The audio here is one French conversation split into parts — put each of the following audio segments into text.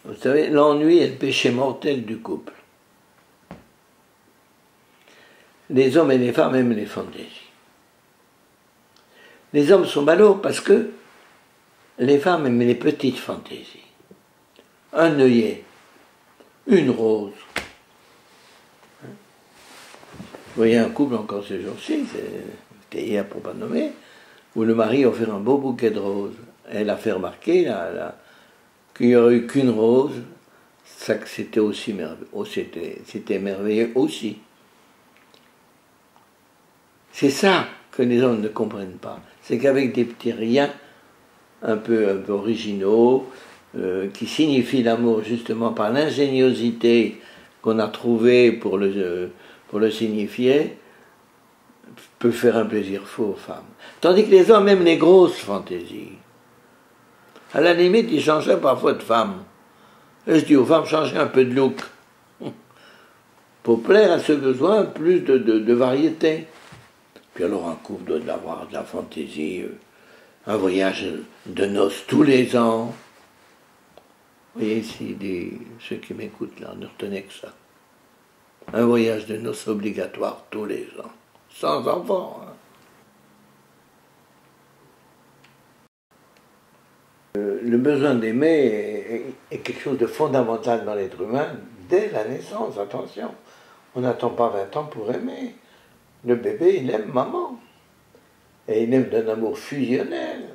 Vous savez, l'ennui est le péché mortel du couple. Les hommes et les femmes aiment les fantaisies. Les hommes sont malheureux parce que les femmes aiment les petites fantaisies. Un œillet, une rose. Vous voyez un couple encore ces jours-ci, c'était hier pour pas nommer, où le mari a offert un beau bouquet de roses. Elle a fait remarquer qu'il n'y aurait eu qu'une rose, ça que c'était aussi merveilleux, c'était merveilleux aussi. C'est ça que les hommes ne comprennent pas. C'est qu'avec des petits riens un peu originaux, qui signifient l'amour justement par l'ingéniosité qu'on a trouvée pour le signifier, peut faire un plaisir fou aux femmes. Tandis que les hommes aiment les grosses fantaisies. À la limite, ils changeraient parfois de femme. Et je dis aux femmes, changez un peu de look. Pour plaire à ce besoin, plus de variété. Puis alors un couple doit avoir de la fantaisie, un voyage de noces tous les ans. Vous voyez ici, ceux qui m'écoutent là, ne retenez que ça. Un voyage de noces obligatoire tous les ans, sans enfants. Hein. Le besoin d'aimer est quelque chose de fondamental dans l'être humain dès la naissance, attention. On n'attend pas 20 ans pour aimer. Le bébé, il aime maman. Et il aime d'un amour fusionnel,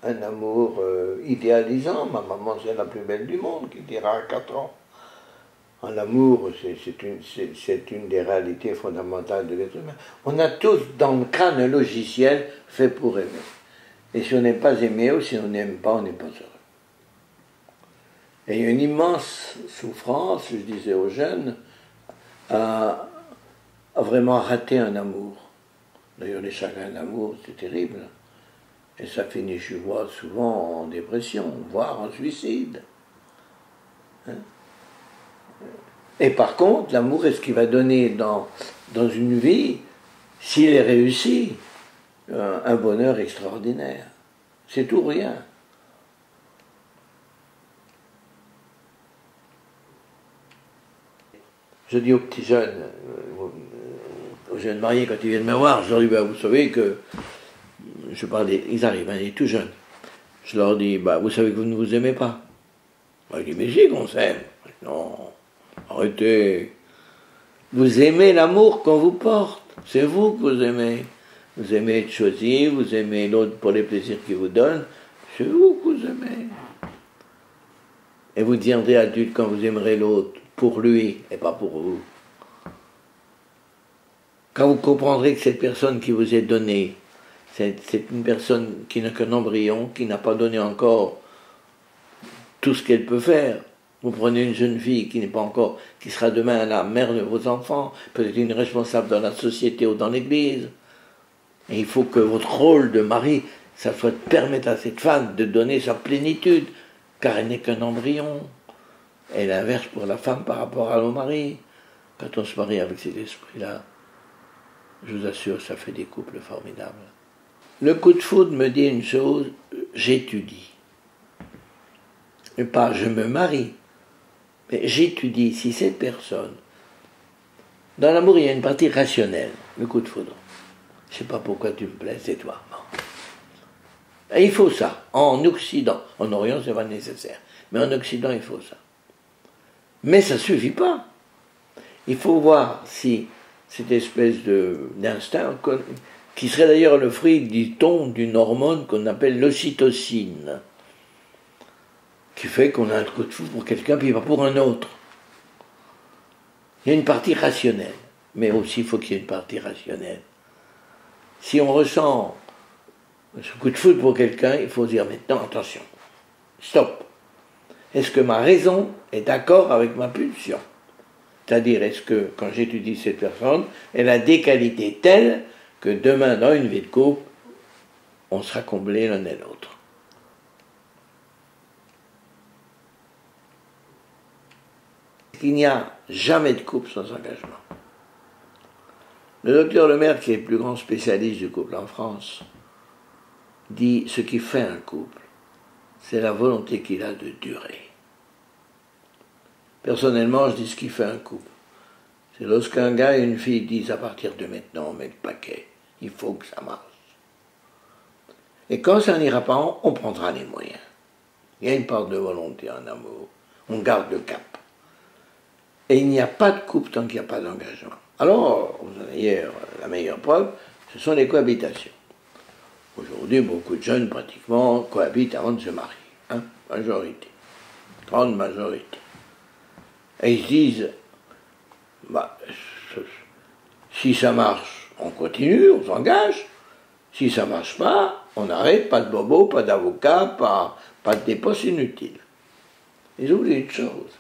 un amour idéalisant. Ma maman, c'est la plus belle du monde, qui dira à 4 ans. L'amour, c'est une des réalités fondamentales de l'être humain. On a tous dans le crâne un logiciel fait pour aimer. Et si on n'est pas aimé ou si on n'aime pas, on n'est pas heureux. Et il y a une immense souffrance, je disais aux jeunes, à vraiment rater un amour. D'ailleurs, les chagrins d'amour, c'est terrible. Et ça finit, je vois, souvent en dépression, voire en suicide. Hein? Et par contre, l'amour est ce qui va donner dans une vie, s'il est réussi, un bonheur extraordinaire. C'est tout ou rien. Je dis aux petits jeunes, aux jeunes mariés quand ils viennent me voir, je leur dis, ben, vous savez que, je parle ils arrivent, hein, ils sont tout jeunes. Je leur dis, bah, vous savez que vous ne vous aimez pas. Bah, je dis, mais si qu'on s'aime. Non, arrêtez. Vous aimez l'amour qu'on vous porte. C'est vous que vous aimez. Vous aimez être choisi, vous aimez l'autre pour les plaisirs qu'il vous donne. C'est vous que vous aimez. Et vous deviendrez adulte quand vous aimerez l'autre pour lui et pas pour vous. Quand vous comprendrez que cette personne qui vous est donnée, c'est une personne qui n'a qu'un embryon, qui n'a pas donné encore tout ce qu'elle peut faire. Vous prenez une jeune fille qui n'est pas encore, qui sera demain la mère de vos enfants, peut-être une responsable dans la société ou dans l'église. Et il faut que votre rôle de mari, ça soit de permettre à cette femme de donner sa plénitude, car elle n'est qu'un embryon. Et l'inverse pour la femme par rapport à son mari. Quand on se marie avec cet esprit-là, je vous assure, ça fait des couples formidables. Le coup de foudre me dit une chose, j'étudie. Et pas je me marie, mais j'étudie si cette personne... Dans l'amour, il y a une partie rationnelle, le coup de foudre. Je ne sais pas pourquoi tu me plais, c'est toi. Bon. Et il faut ça, en Occident. En Orient, c'est pas nécessaire. Mais en Occident, il faut ça. Mais ça ne suffit pas. Il faut voir si cette espèce d'instinct, qui serait d'ailleurs le fruit, dit-on, d'une hormone qu'on appelle l'ocytocine, qui fait qu'on a un coup de foudre pour quelqu'un, puis pas pour un autre. Il y a une partie rationnelle, mais aussi il faut qu'il y ait une partie rationnelle. Si on ressent ce coup de foudre pour quelqu'un, il faut dire maintenant, attention, stop. Est-ce que ma raison est d'accord avec ma pulsion? C'est-à-dire, est-ce que, quand j'étudie cette personne, elle a des qualités telles que demain, dans une vie de couple, on sera comblés l'un et l'autre. Il n'y a jamais de couple sans engagement. Le docteur Lemaire, qui est le plus grand spécialiste du couple en France, dit ce qui fait un couple, c'est la volonté qu'il a de durer. Personnellement, je dis ce qui fait un couple. C'est lorsqu'un gars et une fille disent à partir de maintenant, on met le paquet. Il faut que ça marche. Et quand ça n'ira pas, on prendra les moyens. Il y a une part de volonté en amour. On garde le cap. Et il n'y a pas de couple tant qu'il n'y a pas d'engagement. Alors, d'ailleurs, la meilleure preuve, ce sont les cohabitations. Aujourd'hui, beaucoup de jeunes, pratiquement, cohabitent avant de se marier. Hein, majorité. Grande majorité. Et ils se disent, bah, si ça marche, on continue, on s'engage. Si ça ne marche pas, on arrête, pas de bobo, pas d'avocat, pas de dépenses inutiles. Ils oublient une chose,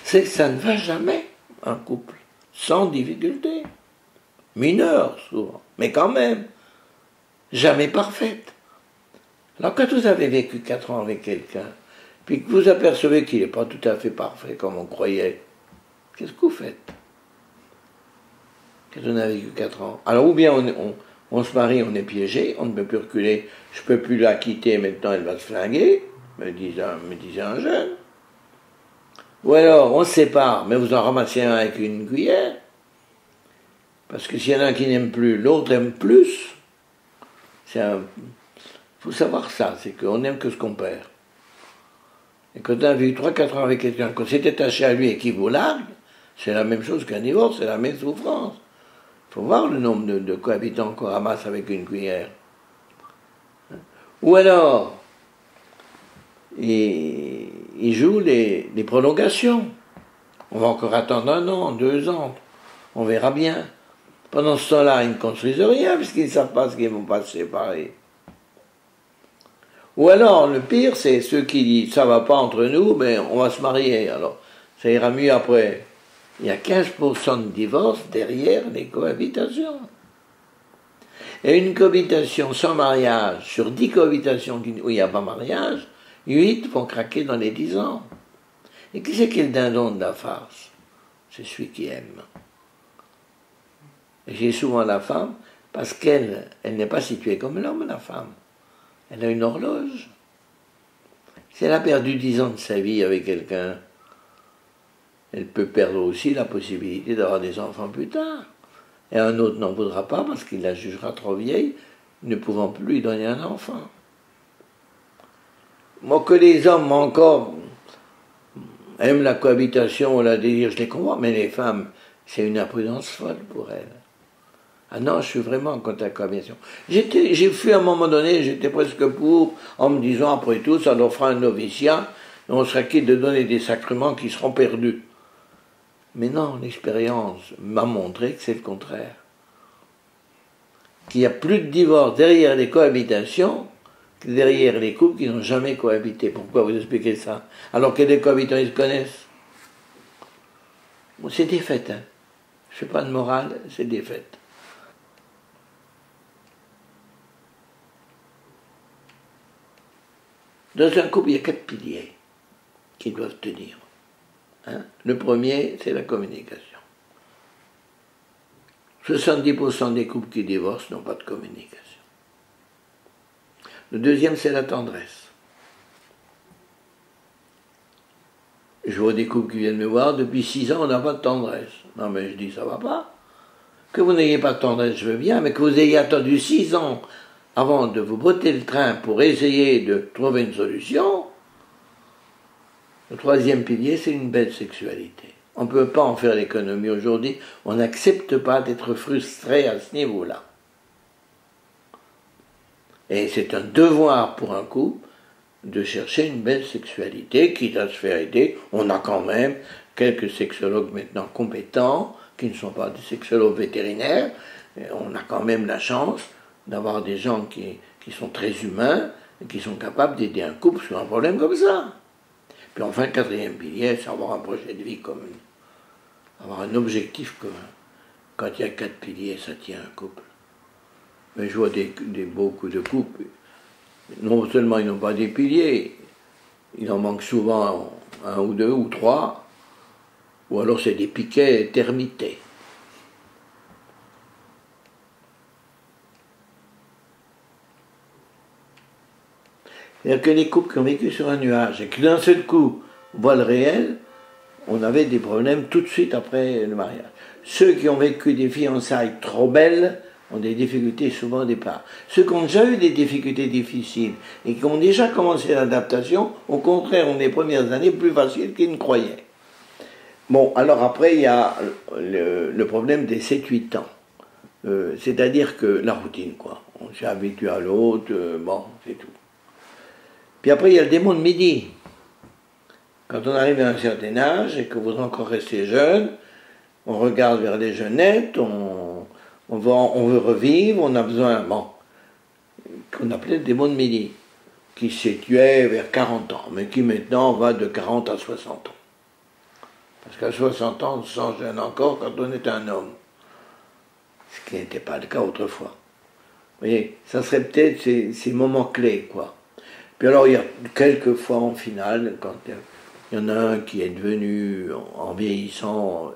c'est que ça ne va jamais, un couple, sans difficulté. Mineure, souvent, mais quand même, jamais parfaite. Alors quand vous avez vécu 4 ans avec quelqu'un, puis que vous apercevez qu'il n'est pas tout à fait parfait comme on croyait, qu'est-ce que vous faites quand on a vécu 4 ans? Alors ou bien on se marie, on est piégé, on ne peut plus reculer, je ne peux plus la quitter, maintenant elle va se flinguer, me disait un jeune. Ou alors on se sépare, mais vous en ramassez un avec une cuillère, parce que s'il y en a un qui n'aime plus, l'autre aime plus. Il faut savoir ça, c'est qu'on n'aime que ce qu'on perd. Et quand on a vécu 3-4 ans avec quelqu'un, qu'on s'est attaché à lui et qu'il vous largue, c'est la même chose qu'un divorce, c'est la même souffrance. Il faut voir le nombre de cohabitants qu'on ramasse avec une cuillère. Ou alors, ils jouent les prolongations. On va encore attendre 1 an, 2 ans, on verra bien. Pendant ce temps-là, ils ne construisent rien, puisqu'ils ne savent pas ce qu'ils vont pas se séparer. Ou alors, le pire, c'est ceux qui disent, ça ne va pas entre nous, mais on va se marier, alors ça ira mieux après. Il y a 15% de divorces derrière les cohabitations. Et une cohabitation sans mariage, sur 10 cohabitations où il n'y a pas mariage, 8 vont craquer dans les 10 ans. Et qui c'est qui est le dindon de la farce? C'est celui qui aime. Et j'ai souvent la femme, parce qu'elle n'est pas située comme l'homme, la femme. Elle a une horloge. Si elle a perdu 10 ans de sa vie avec quelqu'un, elle peut perdre aussi la possibilité d'avoir des enfants plus tard. Et un autre n'en voudra pas parce qu'il la jugera trop vieille, ne pouvant plus lui donner un enfant. Moi, que les hommes encore aiment la cohabitation ou la désir, je les comprends, mais les femmes, c'est une imprudence folle pour elles. Ah non, je suis vraiment contre la cohabitation. J'ai fait à un moment donné, j'étais presque pour, en me disant, après tout, ça nous fera un noviciat, et on sera quitte de donner des sacrements qui seront perdus. Mais non, l'expérience m'a montré que c'est le contraire. Qu'il y a plus de divorces derrière les cohabitations que derrière les couples qui n'ont jamais cohabité. Pourquoi vous expliquez ça? Alors que les cohabitants, ils se connaissent. Bon, c'est des faits, hein. Je ne fais pas de morale, c'est des faits. Dans un couple, il y a 4 piliers qui doivent tenir. Hein? Le premier, c'est la communication. 70% des couples qui divorcent n'ont pas de communication. Le deuxième, c'est la tendresse. Je vois des couples qui viennent me voir, depuis 6 ans, on n'a pas de tendresse. Non, mais je dis, ça va pas. Que vous n'ayez pas de tendresse, je veux bien, mais que vous ayez attendu 6 ans avant de vous botter le train pour essayer de trouver une solution. Le troisième pilier, c'est une belle sexualité. On ne peut pas en faire l'économie aujourd'hui. On n'accepte pas d'être frustré à ce niveau-là. Et c'est un devoir pour un couple de chercher une belle sexualité, quitte à se faire aider. On a quand même quelques sexologues maintenant compétents, qui ne sont pas des sexologues vétérinaires. Et on a quand même la chance d'avoir des gens qui sont très humains et qui sont capables d'aider un couple sur un problème comme ça. Puis enfin, le quatrième pilier, c'est avoir un projet de vie commun, avoir un objectif commun. Quand il y a 4 piliers, ça tient un couple. Mais je vois beaucoup de couples, non seulement ils n'ont pas des piliers, il en manque souvent 1 ou 2 ou 3, ou alors c'est des piquets termités. C'est-à-dire que les couples qui ont vécu sur un nuage et qui d'un seul coup voient le réel, on avait des problèmes tout de suite après le mariage. Ceux qui ont vécu des fiançailles trop belles ont des difficultés souvent au départ. Ceux qui ont déjà eu des difficultés difficiles et qui ont déjà commencé l'adaptation, au contraire, ont des premières années plus faciles qu'ils ne croyaient. Bon, alors après, il y a le problème des 7-8 ans. C'est-à-dire que la routine, quoi. On s'est habitué à l'autre, bon, c'est tout. Puis après, il y a le démon de midi. Quand on arrive à un certain âge et que vous êtes encore resté jeune, on regarde vers les jeunettes, on veut revivre, on a besoin, bon, qu'on appelait le démon de midi, qui se situait vers 40 ans, mais qui maintenant va de 40 à 60 ans. Parce qu'à 60 ans, on se sent jeune encore quand on est un homme. Ce qui n'était pas le cas autrefois. Vous voyez, ça serait peut-être ces moments clés, quoi. Puis alors, il y a quelques fois en finale, quand il y en a un qui est devenu, en vieillissant,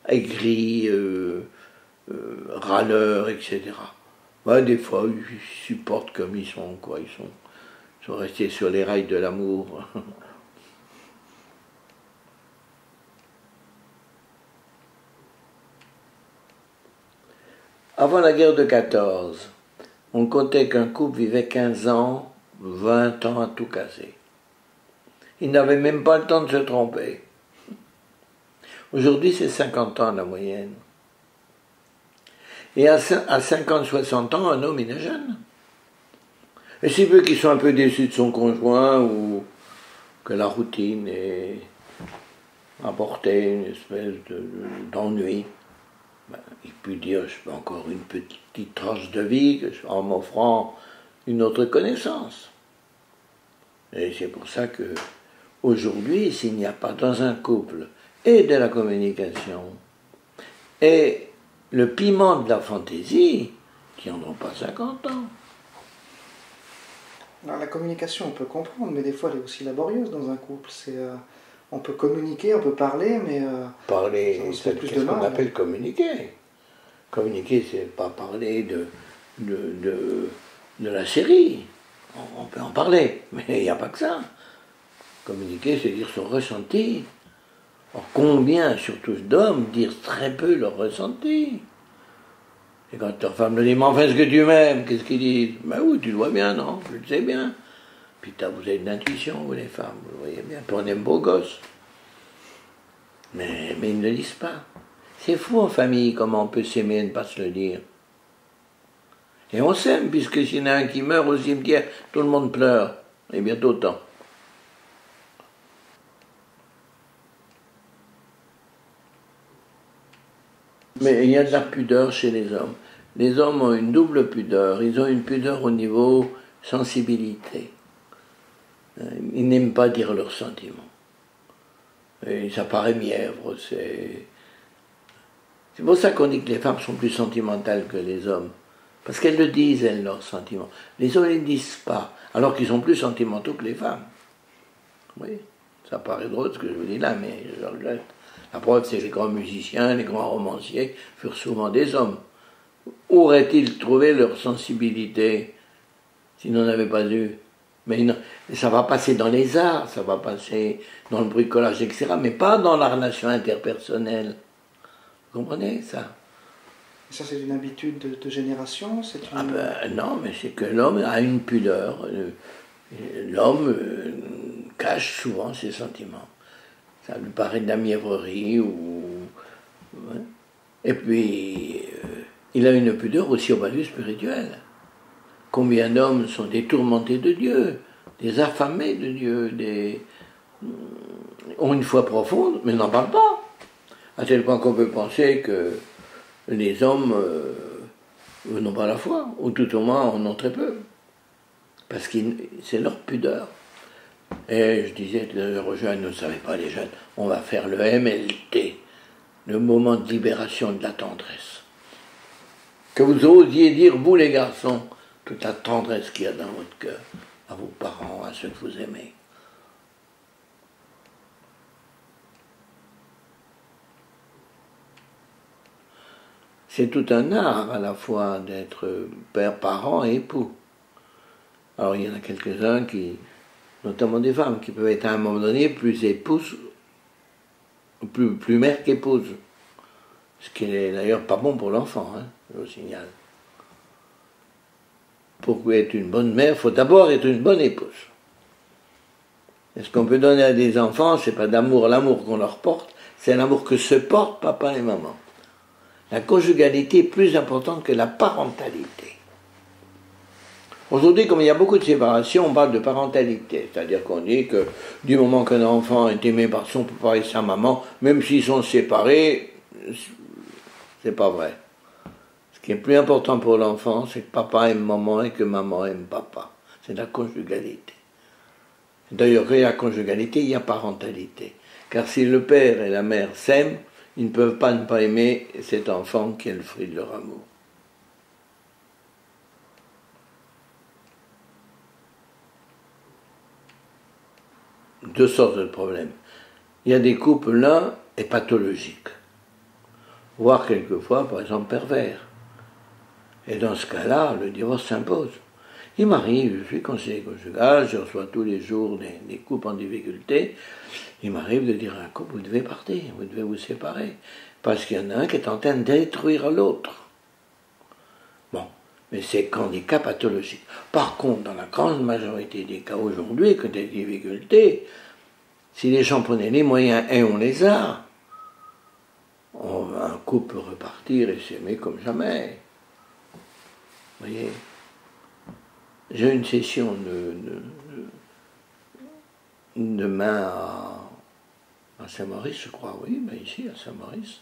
aigri, râleur, etc. Ouais, des fois, ils supportent comme ils sont, quoi. Ils sont restés sur les rails de l'amour. Avant la guerre de 14, on comptait qu'un couple vivait 15 ans, 20 ans à tout casser. Ils n'avaient même pas le temps de se tromper. Aujourd'hui, c'est 50 ans la moyenne. Et à 50-60 ans, un homme, il est jeune. Et si peu qu'ils sont un peu déçus de son conjoint ou que la routine ait apporté une espèce d'ennui, ben, il peut dire, je fais encore une petite tranche de vie en m'offrant une autre connaissance. Et c'est pour ça que aujourd'hui, s'il n'y a pas dans un couple et de la communication et le piment de la fantaisie, qui n'en ont pas 50 ans. Alors, la communication, on peut comprendre, mais des fois, elle est aussi laborieuse dans un couple. On peut communiquer, on peut parler, mais parler, c'est ce qu'on appelle communiquer. Communiquer, c'est pas parler de la série. On peut en parler, mais il n'y a pas que ça. Communiquer, c'est dire son ressenti. Or, combien, surtout d'hommes, disent très peu leur ressenti. Et quand leur femme leur dit, mais enfin, ce que tu m'aimes, qu'est-ce qu'ils disent? Ben oui, tu le vois bien, non? Je le sais bien. Putain, vous avez de l'intuition, vous les femmes, vous le voyez bien. Puis on aime beau gosse. Mais ils ne le disent pas. C'est fou en famille comment on peut s'aimer et ne pas se le dire. Et on s'aime, puisque s'il y en a un qui meurt au cimetière, tout le monde pleure. Et bientôt autant. Mais il y a de la pudeur chez les hommes. Les hommes ont une double pudeur. Ils ont une pudeur au niveau sensibilité. Ils n'aiment pas dire leurs sentiments. Et ça paraît mièvre. C'est pour ça qu'on dit que les femmes sont plus sentimentales que les hommes. Parce qu'elles le disent, elles, leurs sentiments. Les hommes ne les disent pas, alors qu'ils sont plus sentimentaux que les femmes. Oui, ça paraît drôle ce que je vous dis là, mais je le regrette. La preuve, c'est que les grands musiciens, les grands romanciers furent souvent des hommes. Où auraient-ils trouvé leur sensibilité s'ils n'en avaient pas eu? Mais non, ça va passer dans les arts, ça va passer dans le bricolage, etc., mais pas dans la relation interpersonnelle. Vous comprenez ça? Ça, c'est une habitude de génération? Ah ben non, mais c'est que l'homme a une pudeur. L'homme cache souvent ses sentiments. Ça lui paraît de la mièvrerie ou... Ouais. Et puis, il a une pudeur aussi au point de vue spirituel. Combien d'hommes sont des tourmentés de Dieu, des affamés de Dieu, ont une foi profonde, mais n'en parlent pas. À tel point qu'on peut penser que les hommes n'ont pas la foi, ou tout au moins en ont très peu. Parce que c'est leur pudeur. Et je disais, aux jeunes, ne savez pas les jeunes, on va faire le MLT, le moment de libération de la tendresse. Que vous osiez dire, vous les garçons, toute la tendresse qu'il y a dans votre cœur, à vos parents, à ceux que vous aimez. C'est tout un art à la fois d'être père, parent et époux. Alors il y en a quelques-uns qui, notamment des femmes, qui peuvent être à un moment donné plus épouses plus mère qu'épouse. Ce qui n'est d'ailleurs pas bon pour l'enfant, hein, je vous signale. Pour être une bonne mère, il faut d'abord être une bonne épouse. Et ce qu'on peut donner à des enfants, c'est pas d'amour, l'amour qu'on leur porte, c'est l'amour que se portent papa et maman. La conjugalité est plus importante que la parentalité. Aujourd'hui, comme il y a beaucoup de séparations, on parle de parentalité. C'est-à-dire qu'on dit que du moment qu'un enfant est aimé par son papa et sa maman, même s'ils sont séparés, c'est pas vrai. Ce qui est plus important pour l'enfant, c'est que papa aime maman et que maman aime papa. C'est la conjugalité. D'ailleurs, quand il y a conjugalité, il y a parentalité. Car si le père et la mère s'aiment, ils ne peuvent pas ne pas aimer cet enfant qui est le fruit de leur amour. Deux sortes de problèmes. Il y a des couples, l'un est pathologique, voire quelquefois, par exemple, pervers. Et dans ce cas-là, le divorce s'impose. Il m'arrive, je suis conseiller conjugal, je reçois tous les jours des couples en difficulté. Il m'arrive de dire à un couple, vous devez partir, vous devez vous séparer, parce qu'il y en a un qui est en train de détruire l'autre. Bon, mais c'est quand des cas pathologiques. Par contre, dans la grande majorité des cas aujourd'hui, que des difficultés, si les gens prenaient les moyens, et on les a, un couple peut repartir et s'aimer comme jamais. Vous voyez, j'ai une session demain à Saint-Maurice, je crois, oui, mais ici à Saint-Maurice.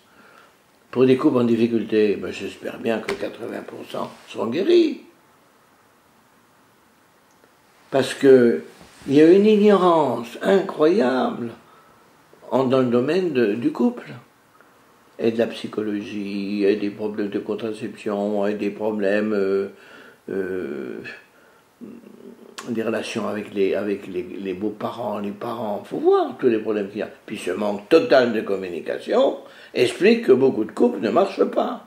Pour des couples en difficulté, ben j'espère bien que 80% seront guéris. Parce qu'il y a une ignorance incroyable dans le domaine du couple. Et de la psychologie, et des problèmes de contraception, et des problèmes des relations avec les beaux-parents, les parents. Il faut voir tous les problèmes qu'il y a. Puis ce manque total de communication explique que beaucoup de couples ne marchent pas.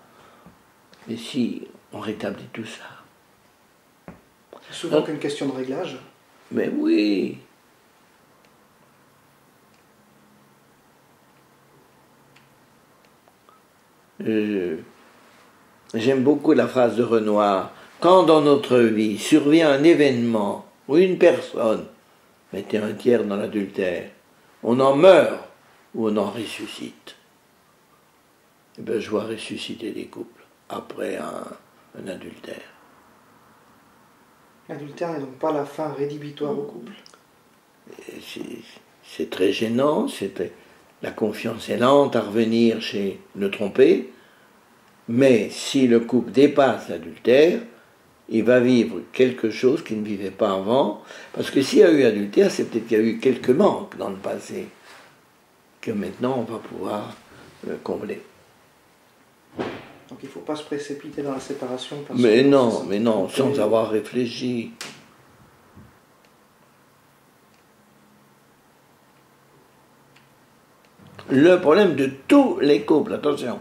Mais si on rétablit tout ça... C'est souvent qu'une question de réglage. Mais oui. J'aime beaucoup la phrase de Renoir. Quand dans notre vie survient un événement ou une personne, mettez un tiers dans l'adultère, on en meurt ou on en ressuscite. Eh bien, je vois ressusciter des couples après un adultère. L'adultère n'est donc pas la fin rédhibitoire au couple. C'est très gênant, la confiance est lente à revenir chez le trompé, mais si le couple dépasse l'adultère, il va vivre quelque chose qu'il ne vivait pas avant, parce que s'il y a eu adultère, c'est peut-être qu'il y a eu quelques manques dans le passé, que maintenant on va pouvoir combler. Donc il ne faut pas se précipiter dans la séparation. Mais non, sans avoir réfléchi. Le problème de tous les couples, attention,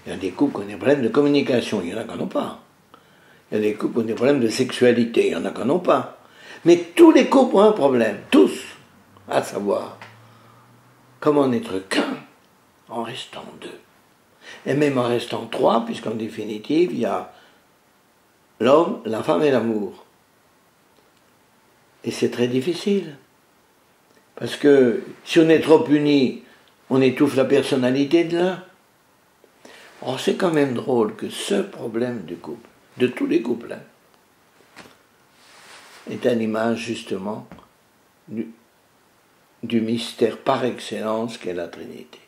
il y a des couples qui ont des problèmes de communication, il y en a qui n'en ont pas. Il y a des couples qui ont des problèmes de sexualité, il y en a qui n'en ont pas. Mais tous les couples ont un problème, tous, à savoir comment n'être qu'un en restant deux. Et même en restant trois, puisqu'en définitive, il y a l'homme, la femme et l'amour. Et c'est très difficile. Parce que si on est trop unis, on étouffe la personnalité de l'un. Or, c'est quand même drôle que ce problème du couple, de tous les couples, est à l'image justement du mystère par excellence qu'est la Trinité.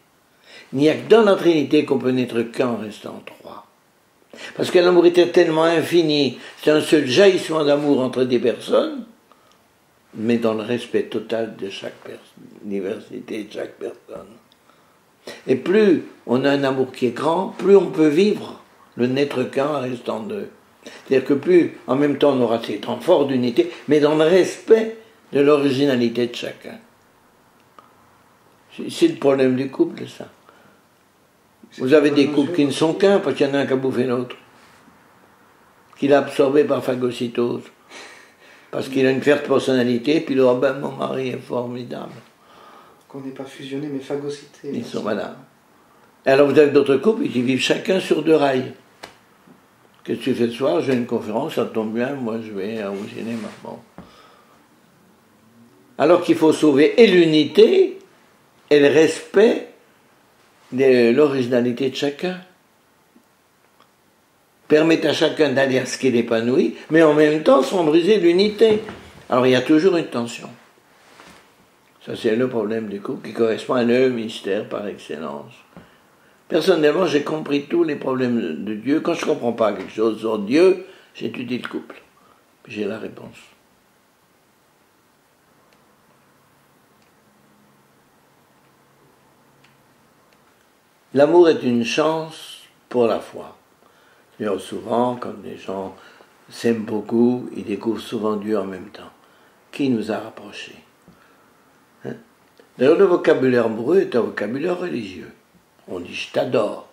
Il n'y a que dans la Trinité qu'on peut n'être qu'un en restant trois. Parce que l'amour était tellement infini, c'est un seul jaillissement d'amour entre des personnes, mais dans le respect total de chaque diversité de chaque personne. Et plus on a un amour qui est grand, plus on peut vivre le n'être qu'un en restant deux. C'est-à-dire que plus, en même temps, on aura ces temps forts d'unité, mais dans le respect de l'originalité de chacun. C'est le problème du couple, ça. Vous avez des couples qui ne sont qu'un, parce qu'il y en a un qui a bouffé l'autre. Qu'il a absorbé par phagocytose. Parce qu'il a une forte personnalité, puis il aura, ben mon mari est formidable. qu'on n'est pas fusionné mais phagocyté. Ils sont, voilà. Alors vous avez d'autres couples qui vivent chacun sur 2 rails. Qu'est-ce que tu fais ce soir? J'ai une conférence, ça tombe bien, moi je vais au cinéma. Bon. Alors qu'il faut sauver et l'unité et le respect de l'originalité de chacun. Permettre à chacun d'aller à ce qu'il épanouit, mais en même temps sans briser l'unité. Alors il y a toujours une tension. Ça c'est le problème du couple qui correspond à le mystère par excellence. Personnellement, j'ai compris tous les problèmes de Dieu. Quand je ne comprends pas quelque chose sur Dieu, j'étudie le couple. Puis j'ai la réponse. L'amour est une chance pour la foi. D'ailleurs, souvent, quand les gens s'aiment beaucoup, ils découvrent souvent Dieu en même temps. Qui nous a rapprochés? D'ailleurs, le vocabulaire amoureux est un vocabulaire religieux. On dit « je t'adore ».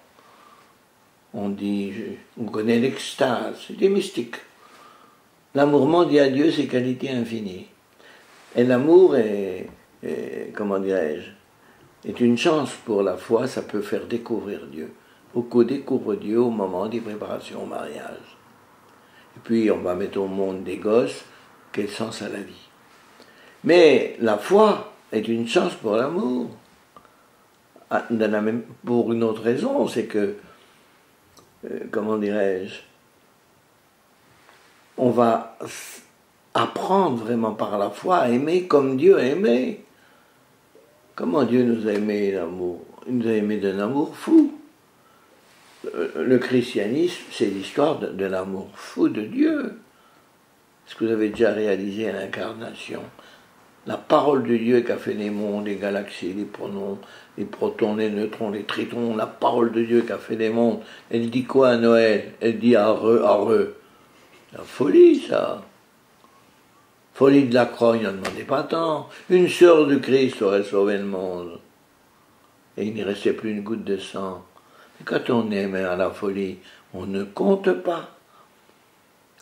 On dit « on connaît l'extase ». C'est des mystiques. L'amour dit à Dieu ses qualités infinies. Et l'amour est comment dirais-je, est une chance pour la foi, ça peut faire découvrir Dieu. Beaucoup découvrent Dieu au moment des préparations au mariage. Et puis on va mettre au monde des gosses, quel sens à la vie. Mais la foi est une chance pour l'amour. Pour une autre raison, c'est que, comment dirais-je, on va apprendre vraiment par la foi à aimer comme Dieu a aimé. Comment Dieu nous a aimé l'amour? Il nous a aimé d'un amour fou. Le christianisme, c'est l'histoire de l'amour fou de Dieu. Est-ce que vous avez déjà réalisé l'incarnation? La parole de Dieu qui a fait les mondes, les galaxies, les pronoms, les protons, les neutrons, les tritons, la parole de Dieu qui a fait les mondes, elle dit quoi à Noël? Elle dit heureux. La folie, ça. Folie de la croix, il n'en demandait pas tant. Une sœur du Christ aurait sauvé le monde. Et il n'y restait plus une goutte de sang. Et quand on aime à la folie, on ne compte pas.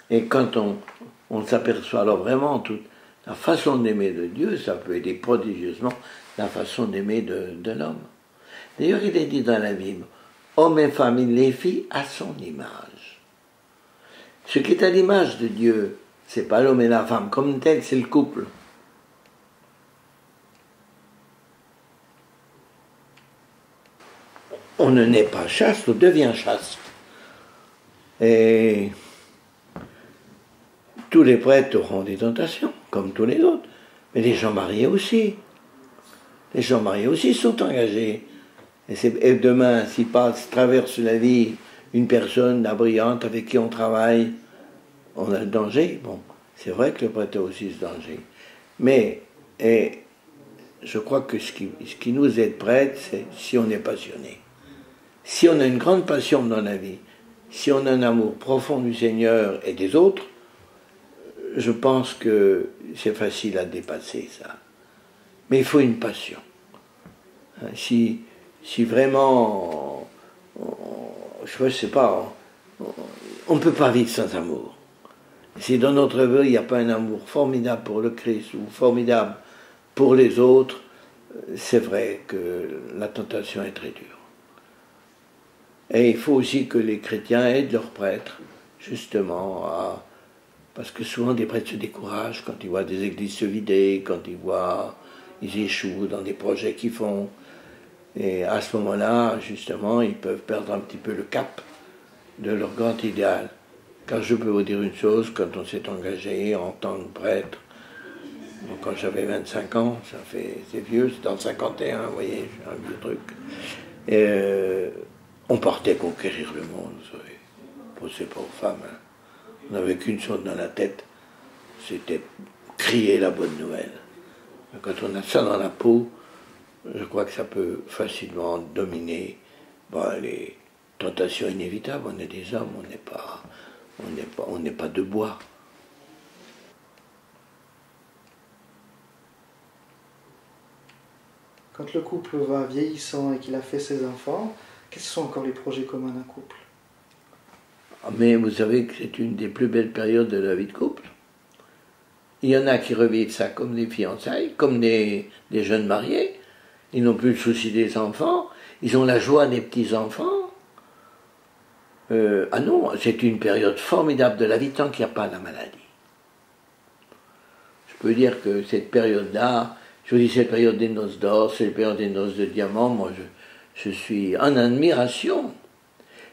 Et quand on s'aperçoit alors vraiment toute la façon d'aimer de Dieu, ça peut aider prodigieusement la façon d'aimer de l'homme. D'ailleurs, il est dit dans la Bible, homme et femme, il les fit à son image. Ce qui est à l'image de Dieu, c'est pas l'homme et la femme comme tel, c'est le couple. On ne naît pas chaste, on devient chaste. Et tous les prêtres auront des tentations, comme tous les autres. Mais les gens mariés aussi. Les gens mariés aussi sont engagés. Et demain, s'il traverse la vie une personne, la brillante, avec qui on travaille, on a le danger. Bon, c'est vrai que le prêtre a aussi ce danger. Mais je crois que ce qui nous aide prêtre, c'est si on est passionné. Si on a une grande passion dans la vie, si on a un amour profond du Seigneur et des autres, je pense que c'est facile à dépasser ça. Mais il faut une passion. Si vraiment, je ne sais pas, on ne peut pas vivre sans amour. Si dans notre vie, il n'y a pas un amour formidable pour le Christ ou formidable pour les autres, c'est vrai que la tentation est très dure. Et il faut aussi que les chrétiens aident leurs prêtres, justement, parce que souvent des prêtres se découragent quand ils voient des églises se vider, quand ils échouent dans des projets qu'ils font. Et à ce moment-là, justement, ils peuvent perdre un petit peu le cap de leur grand idéal. Car je peux vous dire une chose, quand on s'est engagé en tant que prêtre, donc quand j'avais 25 ans, c'est vieux, c'est dans 51, vous voyez, j'ai un vieux truc. On partait conquérir le monde, vous savez. C'est pas aux femmes. Hein. On n'avait qu'une chose dans la tête, c'était crier la bonne nouvelle. Mais quand on a ça dans la peau, je crois que ça peut facilement dominer les tentations inévitables. On est des hommes, on n'est pas de bois. Quand le couple va vieillissant et qu'il a fait ses enfants, quels sont encore les projets communs d'un couple? Mais vous savez que c'est une des plus belles périodes de la vie de couple. Il y en a qui revivent ça comme des fiançailles, comme des jeunes mariés. Ils n'ont plus le souci des enfants. Ils ont la joie des petits-enfants. Ah non, c'est une période formidable de la vie tant qu'il n'y a pas la maladie. Je peux dire que cette période-là, je vous dis cette période des noces d'or, c'est la période des noces de diamant, moi je suis en admiration.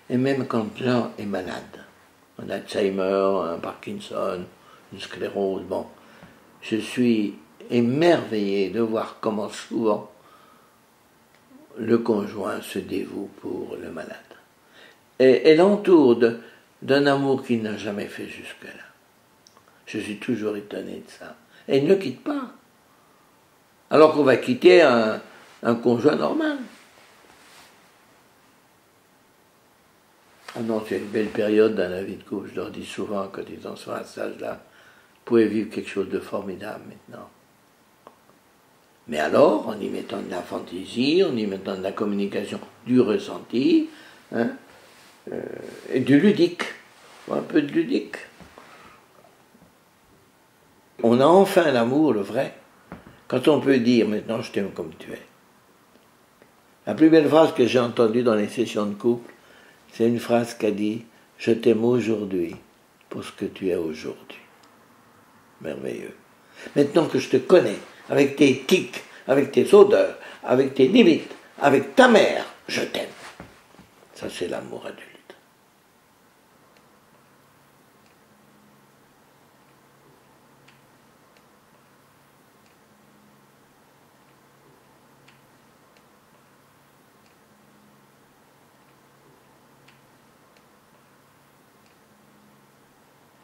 Et même quand l'un est malade, un Alzheimer, un Parkinson, une sclérose, bon, je suis émerveillé de voir comment souvent le conjoint se dévoue pour le malade. Et l'entoure d'un amour qu'il n'a jamais fait jusque-là. Je suis toujours étonné de ça. Et il ne le quitte pas. Alors qu'on va quitter un conjoint normal. Ah non, c'est une belle période dans la vie de couple. Je leur dis souvent, quand ils en sont à cet âge-là, vous pouvez vivre quelque chose de formidable maintenant. Mais alors, en y mettant de la fantaisie, en y mettant de la communication, du ressenti, hein, et du ludique, un peu de ludique. On a enfin l'amour, le vrai, quand on peut dire maintenant je t'aime comme tu es. La plus belle phrase que j'ai entendue dans les sessions de couple, c'est une phrase qu'a dit je t'aime aujourd'hui pour ce que tu es aujourd'hui. Merveilleux. Maintenant que je te connais, avec tes tics, avec tes odeurs, avec tes limites, avec ta mère, je t'aime. Ça c'est l'amour adulte.